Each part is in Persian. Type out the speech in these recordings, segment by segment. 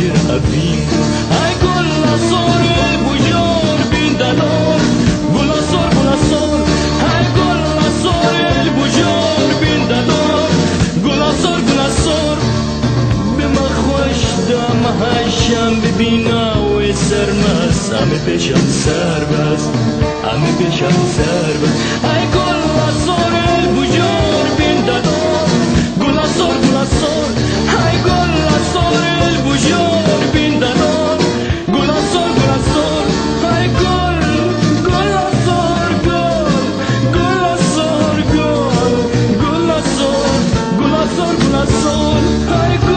شير أبين هاي كل صور البجور بين دلور قول صور هاي كل صور البجور بين دلور قول صور بما خوش دام هاشم ببینا و سرمس همه پیشم سر بس هاي كل صور البجور بين دلور قول صور هاي كل صور البجور بين دلور قول صور هاي كل صور هاي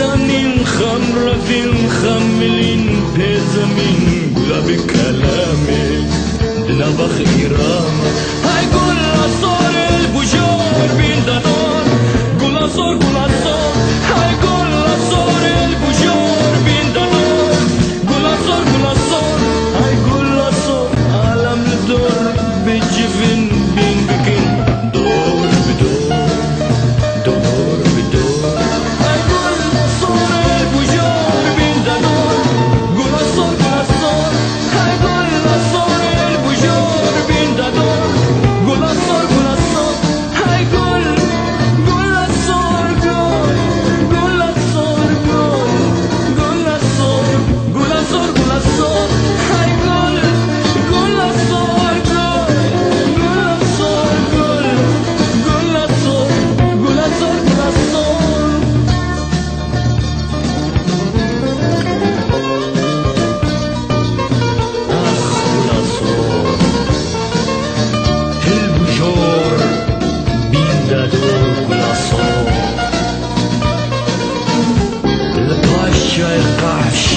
زمین خمر فين خملين بزمين قولا بكلامي دنبخ إيرام هاي قولا صور البجور بين دنور قولا صور هاي قولا صور البجور بين دنور قولا صور هاي قولا صور عالم الدور بجفن بين بكين دور بدور gosh.